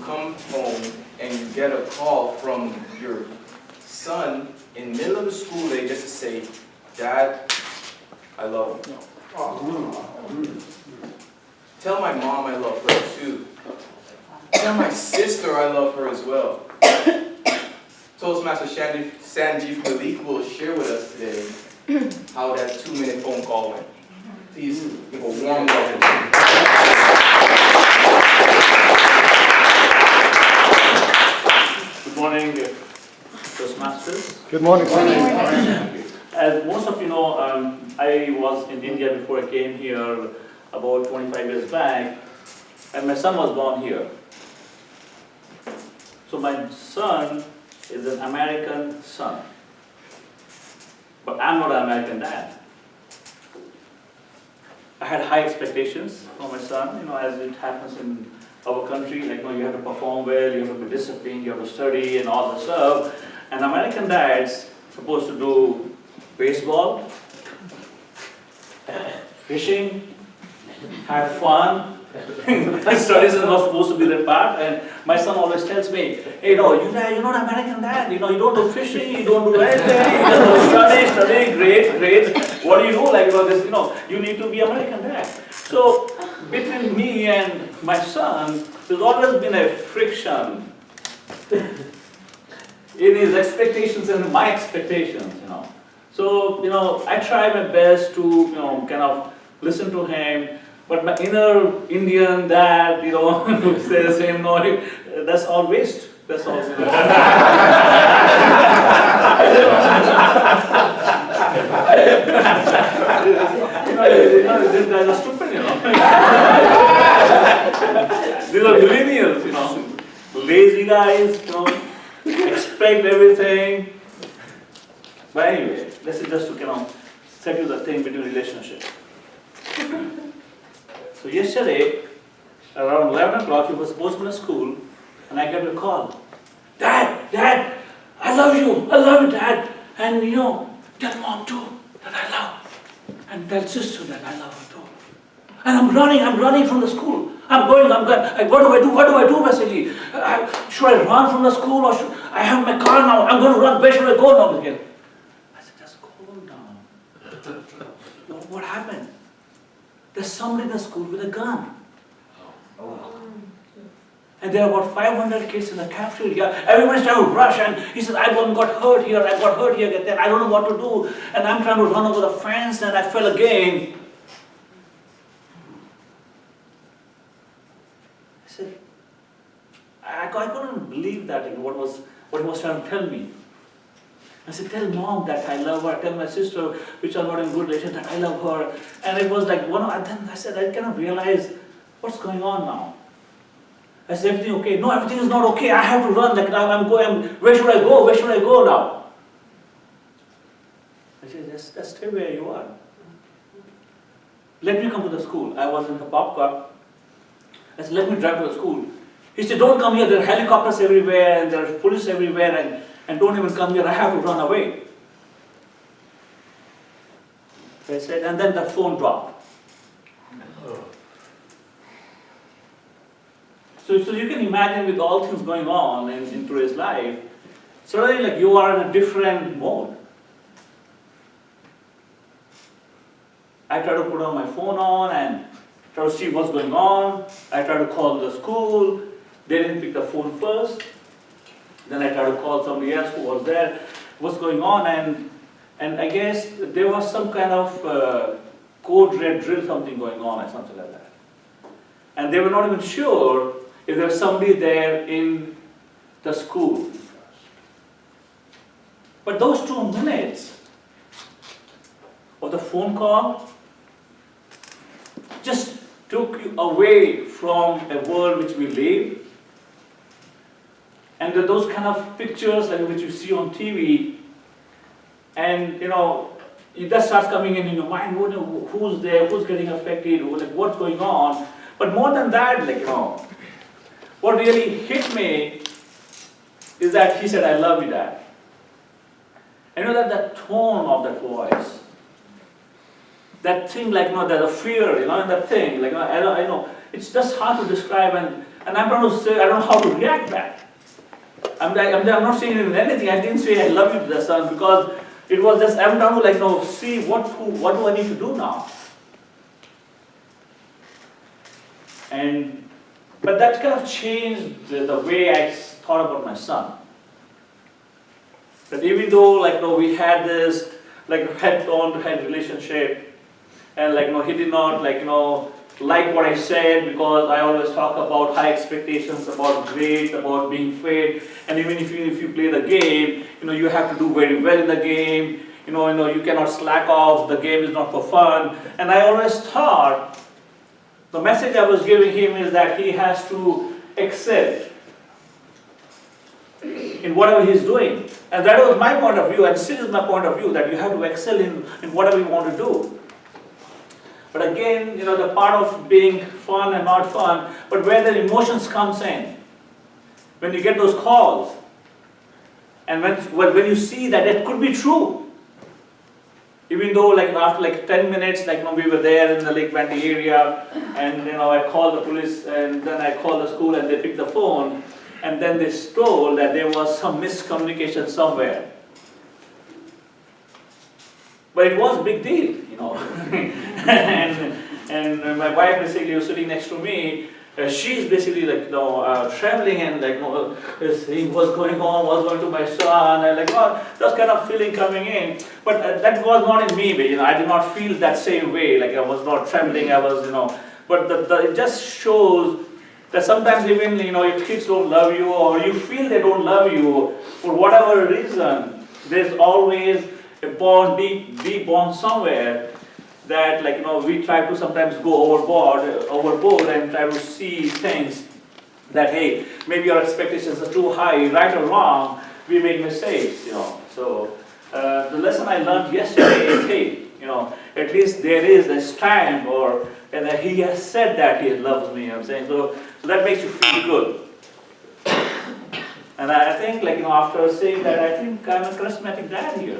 come home and you get a call from your son in the middle of the school day just to say, Dad, I love you. Tell my mom I love her too. Tell my sister I love her as well. Toastmaster Sanjeev Malik will share with us today how that 2-minute phone call went. Please give a warm welcome. Good morning, Toastmasters. Good morning. As most of you know, I was in India before I came here about 25 years back, and my son was born here. So my son is an American son, but I'm not an American dad. I had high expectations for my son, as it happens in our country, you have to perform well, you have to be disciplined, you have to study and all that stuff. And American dads supposed to do baseball, fishing, have fun. Studies is not supposed to be their part, and my son always tells me, hey, you're not American dad, you don't do fishing, you don't do anything, you just study, great. What do you do? You need to be American dad. So between me and my son, there's always been a friction in his expectations and my expectations, So, I try my best to, kind of listen to him. But my inner Indian dad, says, that's all waste. That's all. These guys are stupid, These are millennials, lazy guys, expect everything. But anyway, this is just to, settle the thing between relationship. So yesterday, around 11 o'clock, he was supposed to go to school, and I got a call. Dad, I love you, Dad. And tell mom too that I love. And tell sister that I love her too. And I'm running from the school. I'm going. What do I do, basically? Should I run from the school, or should I have my car now? I'm going to run. Where should I go now again? I said, just calm down. What happened? There's somebody in the school with a gun. And there are about 500 kids in the cafeteria. Everybody's trying to rush, and he said, I got hurt here, then I don't know what to do. And I'm trying to run over the fence, and I fell again. I said, I couldn't believe that, what he was trying to tell me. I said, tell mom that I love her, tell my sister, which are not in good relation, that I love her. And it was like, and then I said, I cannot realize what's going on now. I said, everything okay? No, everything is not okay. I have to run. I'm going. Where should I go? Where should I go now? I said, just stay where you are. Let me come to the school. I was in a pop car. I said, let me drive to the school. He said, don't come here. There are helicopters everywhere, and there are police everywhere, and don't even come here. I have to run away. I said, and then the phone dropped. So you can imagine, with all things going on in today's life, suddenly you are in a different mode. I try to put on my phone on and try to see what's going on. I try to call the school. They didn't pick the phone first. Then I try to call somebody else who was there. What's going on? And I guess there was some kind of code red drill, something going on, or something like that. And they were not even sure if there was somebody there in the school. But those 2 minutes of the phone call just took you away from a world which we live. And those kind of pictures which you see on TV, and that starts coming in your mind, who's there, who's getting affected, what's going on. But more than that, what really hit me is that he said, I love you, Dad. And that the tone of that voice, that thing, the fear, in that thing, I know, it's just hard to describe, and and I'm trying to say, I don't know how to react back. I'm not saying even anything. I didn't say I love you to the son because it was just, I'm trying to like, see what do I need to do now? But that kind of changed the way I thought about my son. That even though we had this head-on-to-head relationship, and he did not like what I said because I always talk about high expectations, about grades, about being fit, and even if you play the game, you have to do very well in the game. You cannot slack off. The game is not for fun. And I always thought the message I was giving him is that he has to excel in whatever he's doing. And that was my point of view, and still is my point of view, that you have to excel in whatever you want to do. But again, the part of being fun and not fun, but where the emotions comes in, when you get those calls, and when you see that it could be true, even though after 10 minutes, we were there in the Lake Bandy area, and I called the police, and then I called the school, and they picked the phone, and then they told that there was some miscommunication somewhere. But it was a big deal, and my wife basically was sitting next to me. She's basically traveling and seeing what's going on, what's going to my son, and that kind of feeling coming in. But that was not in me, I did not feel that same way. I was not trembling. I was, But it just shows that sometimes even your kids don't love you, or you feel they don't love you for whatever reason. There's always a bond, deep bond somewhere. That we try to sometimes go overboard and try to see things that, hey, maybe your expectations are too high, right or wrong, we make mistakes, So the lesson I learned yesterday is, hey, at least there is a stand, and that he has said that he loves me, I'm saying, so that makes you feel good. And I think, after saying that, I think I'm a charismatic dad here,